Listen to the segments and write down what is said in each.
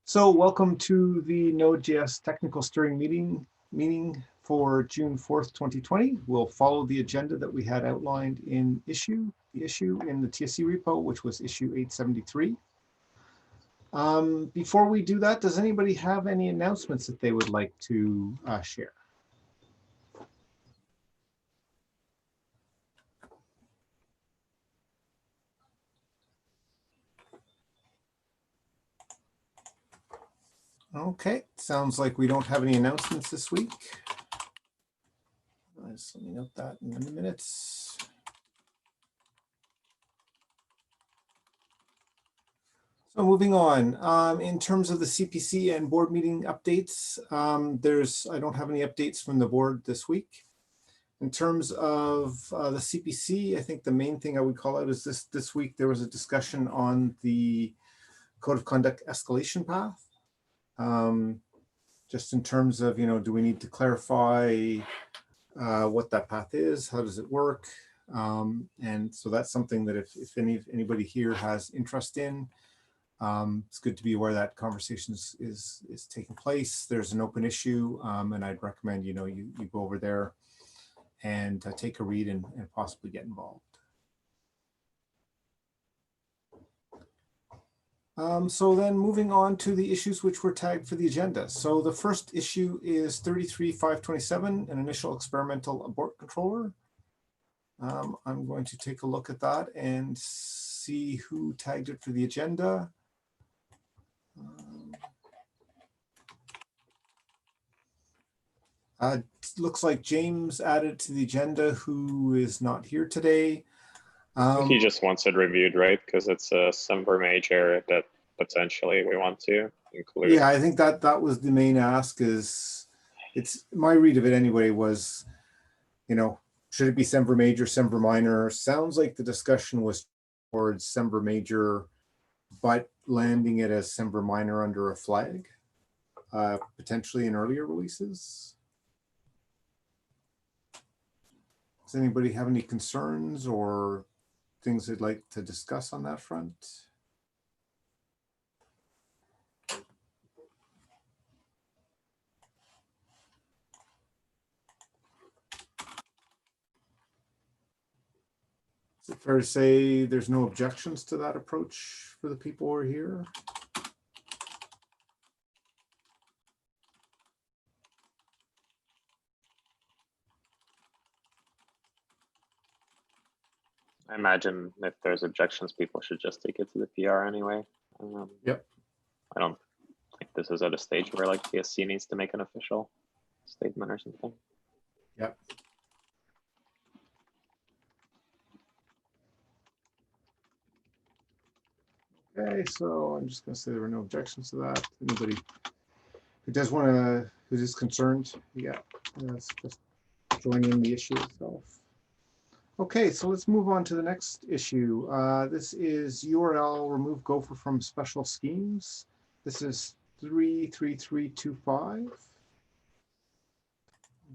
So welcome to the Node.js technical steering meeting for June 4th, 2020. We'll follow the agenda that we had outlined in the issue in the TSC repo, which was issue 873. Before we do that, does anybody have any announcements that they would like to share? Okay, sounds like we don't have any announcements this week. Let me note that in the minutes. So moving on, in terms of the CPC and board meeting updates, I don't have any updates from the board this week. In terms of the CPC, I think the main thing I would call out is this week there was a discussion on the code of conduct escalation path. Just in terms of, do we need to clarify what that path is? How does it work? And so that's something that if anybody here has interest in, it's good to be aware that conversation is taking place. There's an open issue, and I'd recommend, you go over there and take a read and possibly get involved. So then moving on to the issues which were tagged for the agenda. So the first issue is 33.527, an initial experimental abort controller. I'm going to take a look at that and see who tagged it for the agenda. Looks like James added to the agenda, who is not here today. He just wants it reviewed, right? Because it's a Semver major that potentially we want to include. Yeah, I think that was the main ask. It's my read of it anyway was, should it be Semver major, Semver minor? Sounds like the discussion was towards Semver major, but landing it as Semver minor under a flag, potentially in earlier releases. Does anybody have any concerns or things they'd like to discuss on that front? Is it fair to say there's no objections to that approach for the people who are here? I imagine if there's objections, people should just take it to the PR anyway. Yep. I don't think this is at a stage where like TSC needs to make an official statement or something. Yep. Okay, so I'm just going to say there were no objections to that. Anybody who does want to, who is concerned, yeah, that's just joining the issue itself. Okay, so let's move on to the next issue. This is URL remove Gopher from special schemes. This is 33325.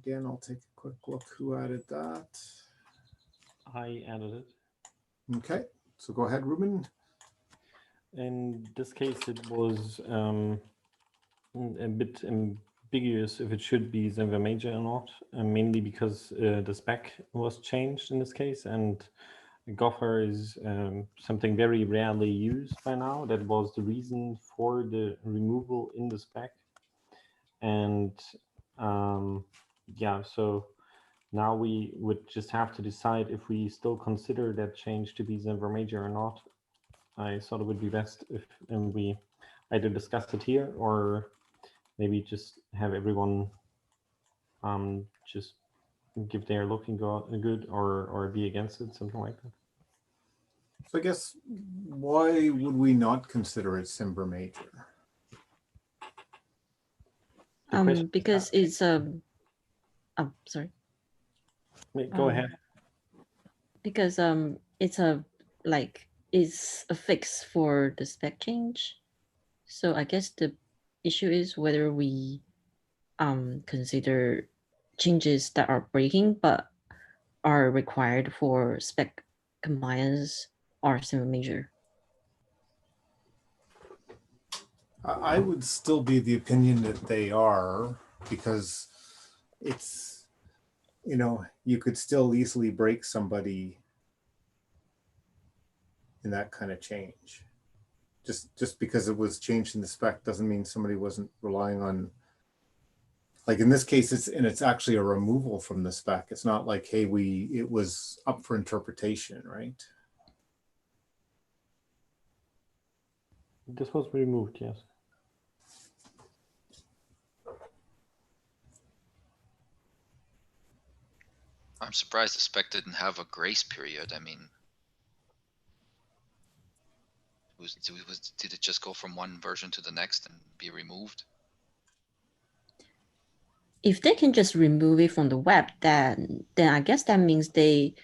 Again, I'll take a quick look who added that. I added it. Okay, so go ahead, Ruben. In this case, it was a bit ambiguous if it should be Semver major or not, mainly because the spec was changed in this case, and Gopher is something very rarely used by now. That was the reason for the removal in the spec. And yeah, so now we would just have to decide if we still consider that change to be Semver major or not. I thought it would be best if we either discuss it here or maybe just have everyone just give their looking good or be against it, something like that. So I guess why would we not consider it Semver major? Because it's sorry. Go ahead. Because it's a fix for the spec change. So I guess the issue is whether we consider changes that are breaking but are required for spec compliance or Semver major. I would still be the opinion that they are, because it's, you know, you could still easily break somebody in that kind of change. Just because it was changed in the spec doesn't mean somebody wasn't relying on, like in this case, it's actually a removal from the spec. It's not like, hey, it was up for interpretation, right? This was removed, yes. I'm surprised the spec didn't have a grace period. I mean, did it just go from one version to the next and be removed? If they can just remove it from the web, then I guess that means they,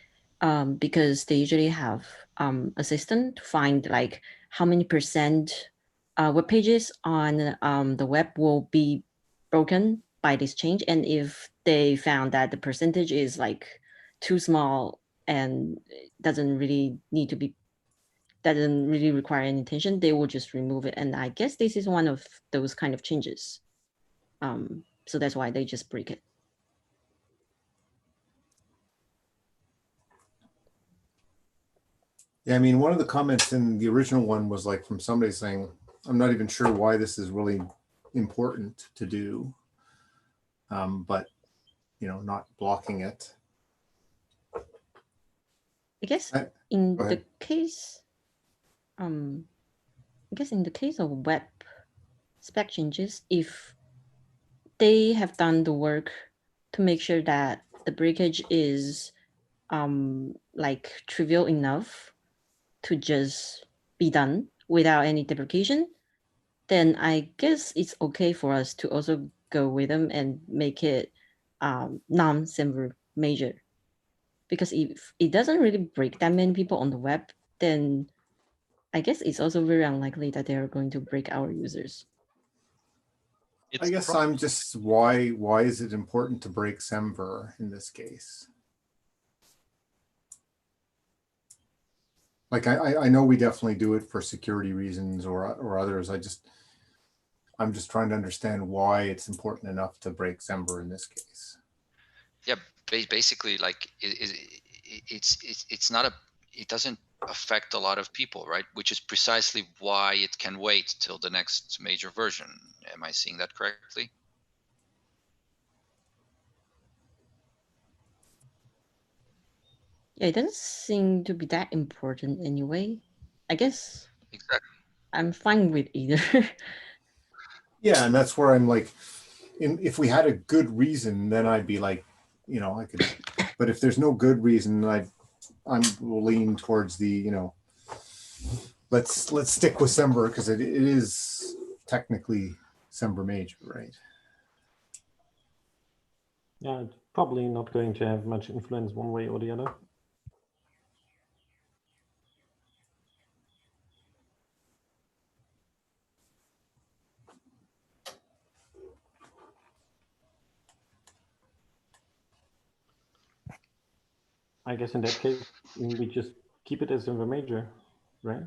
because they usually have assistant to find like how many percent web pages on the web will be broken by this change, and if they found that the percentage is like too small and doesn't really require any attention, they will just remove it. And I guess this is one of those kind of changes. So that's why they just break it. Yeah, I mean, one of the comments in the original one was like from somebody saying, I'm not even sure why this is really important to do, but, you know, not blocking it. I guess Go in the ahead. case, I guess in the case of web spec changes, if they have done the work to make sure that the breakage is like trivial enough to just be done without any deprecation, then I guess it's okay for us to also go with them and make it non-semver major. Because if it doesn't really break that many people on the web, then I guess it's also very unlikely that they are going to break our users. I guess I'm just, why is it important to break semver in this case? Like I know we definitely do it for security reasons or others. I'm just trying to understand why it's important enough to break semver in this case. Yeah, basically, like it's not it doesn't affect a lot of people, right? Which is precisely why it can wait till the next major version. Am I seeing that correctly? Yeah, it doesn't seem to be that important anyway. I guess Exactly. I'm fine with either. Yeah, and that's where I'm like, if we had a good reason, then I'd be like, you know, I could. But if there's no good reason, I'm leaning towards the, you know, let's stick with semver because it is technically semver major, right? Yeah, it's probably not going to have much influence one way or the other. I guess in that case, we just keep it as a major, right?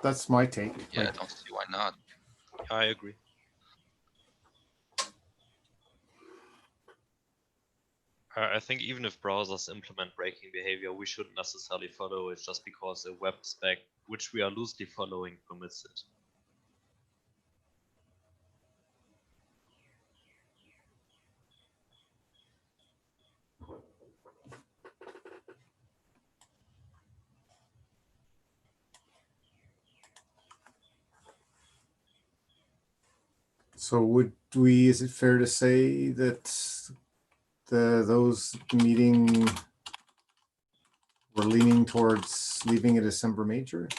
That's my take. Yeah, Like, I don't see why not. I agree. I think even if browsers implement breaking behavior, we shouldn't necessarily follow it just because a web spec, which we are loosely following, permits it. so is it fair to say that those meeting were leaning towards leaving it as semver major?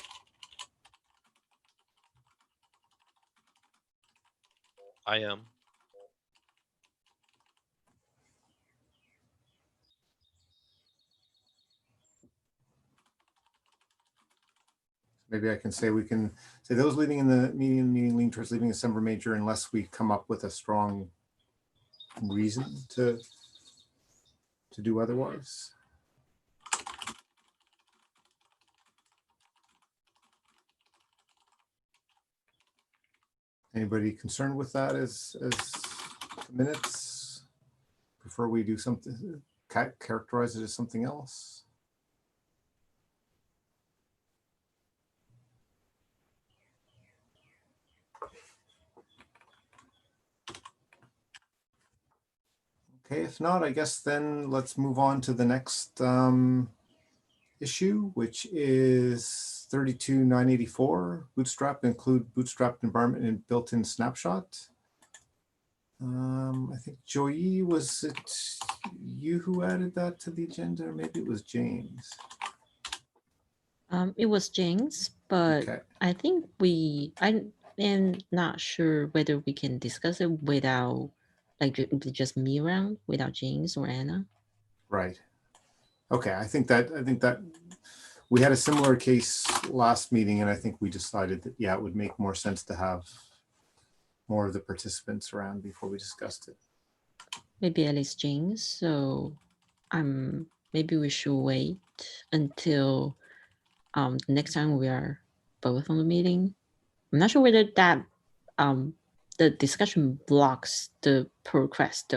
I am. Maybe I can say, we can say those leading in the meeting lean towards leaving a semver major unless we come up with a strong reason to do otherwise. Anybody concerned with that as minutes? Before we do something, characterize it as something else? Okay, if not, I guess then let's move on to the next issue, which is 32984. Bootstrap include bootstrapped environment and built-in snapshot. I think Joey, was it you who added that to the agenda, or maybe it was James? It was James, but Okay. I think I am not sure whether we can discuss it without, like, just me around, without James or Anna. Right. Okay, I think that we had a similar case last meeting, and I think we decided that, yeah, it would make more sense to have more of the participants around before we discussed it. Maybe at least James. So maybe we should wait until next time we are both on the meeting. I'm not sure whether that the discussion blocks the pull request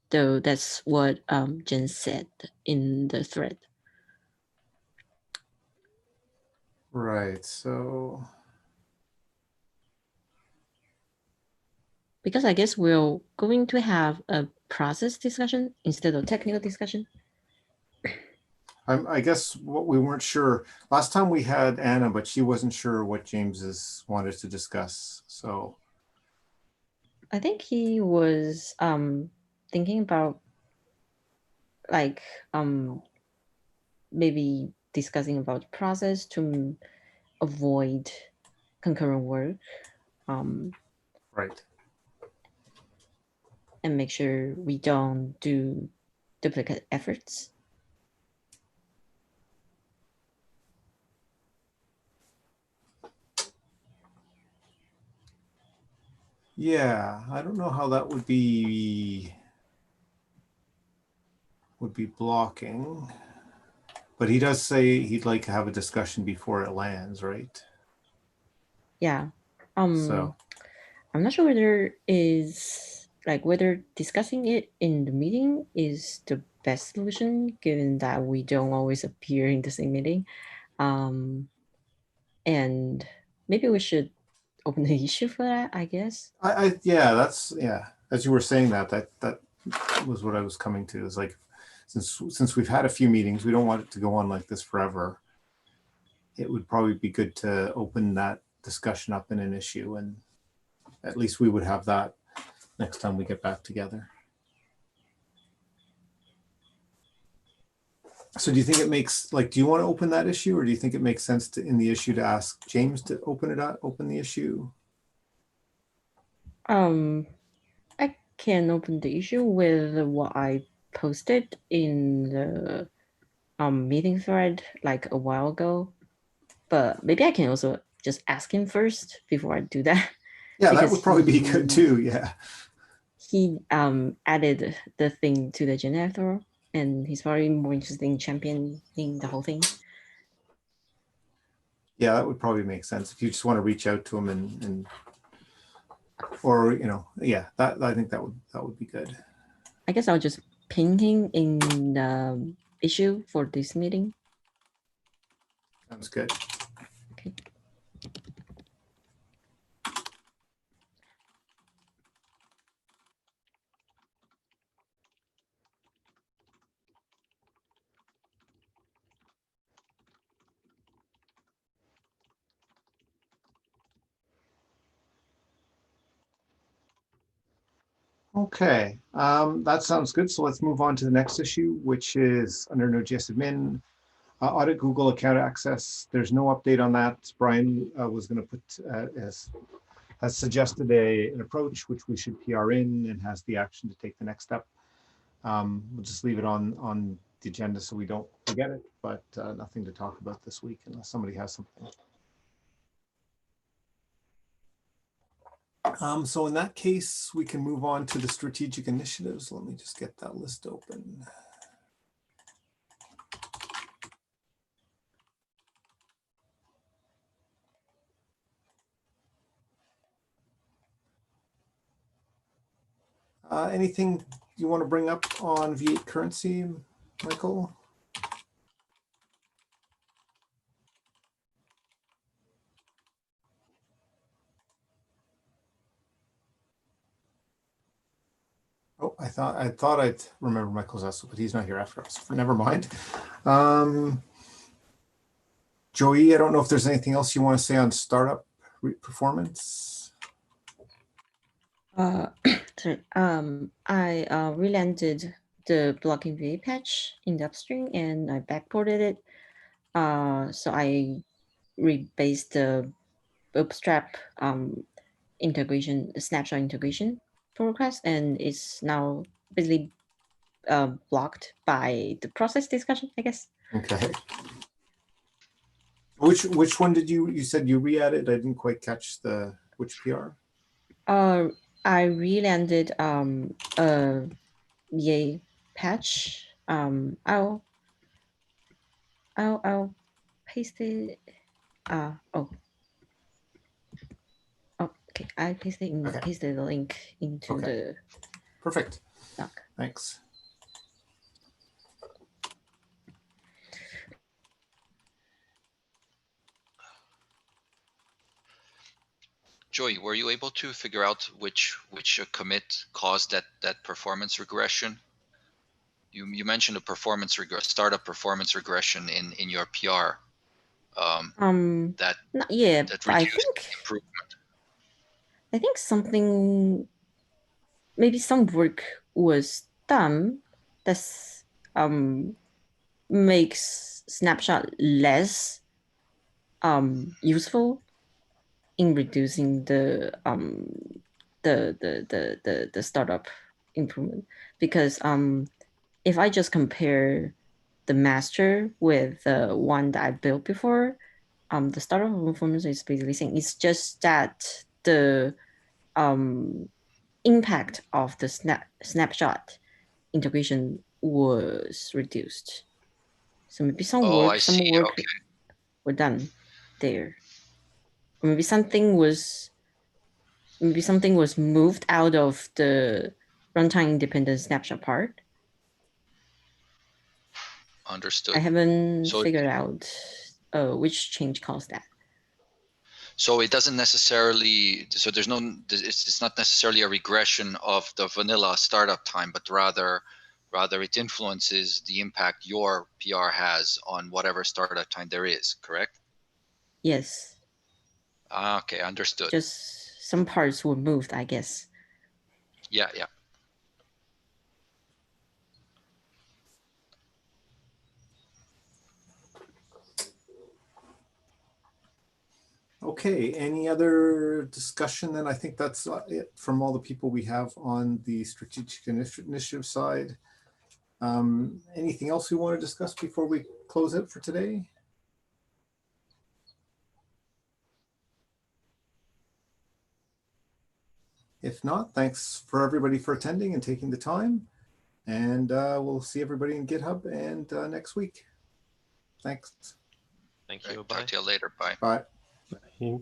though that's what Jen said in the thread. Right, so Because I guess we're going to have a process discussion instead of technical discussion. I guess what we weren't sure, last time we had Anna, but she wasn't sure what James's wanted to discuss. So I think he was thinking about, like, maybe discussing about the process to avoid concurrent work, right. and make sure we don't do duplicate efforts. Yeah, I don't know how that would be blocking, but he does say he'd like to have a discussion before it lands, right? Yeah. So I'm not sure whether discussing it in the meeting is the best solution, given that we don't always appear in the same meeting. And maybe we should open the issue for that, I guess. yeah, as you were saying that was what I was coming to, is like, since we've had a few meetings, we don't want it to go on like this forever. It would probably be good to open that discussion up in an issue, and at least we would have that next time we get back together. So do you think it makes, like, do you want to open that issue, or do you think it makes sense to, in the issue, to ask James to open the issue? I can open the issue with what I posted in the meeting thread like a while ago, but maybe I can also just ask him first before I do that. Yeah, that would probably be good too. Yeah. He added the thing to the generator, and he's probably more interested in championing the whole thing. Yeah, that would probably make sense if you just want to reach out to him and or, you know, yeah, that, I think that would be good. I guess I'll just ping him in the issue for this meeting. Sounds good. Okay. Okay, that sounds good. So let's move on to the next issue, which is under Node.js admin, audit Google account access. There's no update on that. Brian was going to put has suggested an approach which we should PR in, and has the action to take the next step. We'll just leave it on the agenda so we don't forget it, but nothing to talk about this week unless somebody has something. So in that case, we can move on to the strategic initiatives. Let me just get that list open. Anything you want to bring up on V8 currency, Michael? Oh, I thought I'd remember Michael's also, but he's not here after us. Never mind. Joey, I don't know if there's anything else you want to say on startup performance. Sorry. I relanded the blocking VA patch in the upstream and I backported it. So I rebased the bootstrap integration, snapshot integration pull request, and it's now basically blocked by the process discussion, I guess. Okay. Which one did you said you re-added? I didn't quite catch which PR. I relanded a VA patch. I'll paste it. Okay. I pasted the link into the perfect doc. Thanks. Joey, were you able to figure out which commit caused that performance regression? You mentioned a startup performance regression in your PR. That not yet. that I reduced think improvement. I think something, maybe some work was done that's makes snapshot less useful in reducing the startup improvement, because if I just compare the master with the one that I built before, the startup performance is basically saying it's just that the impact of the snapshot integration was reduced. So maybe some work were done there. Or maybe something was moved out of the runtime independent snapshot part. Understood. I haven't figured out which change caused that. So it doesn't necessarily, so there's no, it's not necessarily a regression of the vanilla startup time, but rather it influences the impact your PR has on whatever startup time there is, correct? Yes. Okay, understood. Just some parts were moved, I guess. Yeah. Okay, any other discussion then? I think that's it from all the people we have on the strategic initiative side. Anything else we want to discuss before we close it for today? If not, thanks for everybody for attending and taking the time. And we'll see everybody in GitHub and next week. Thanks. Thank you. Talk to you later. Bye. Bye. Bye.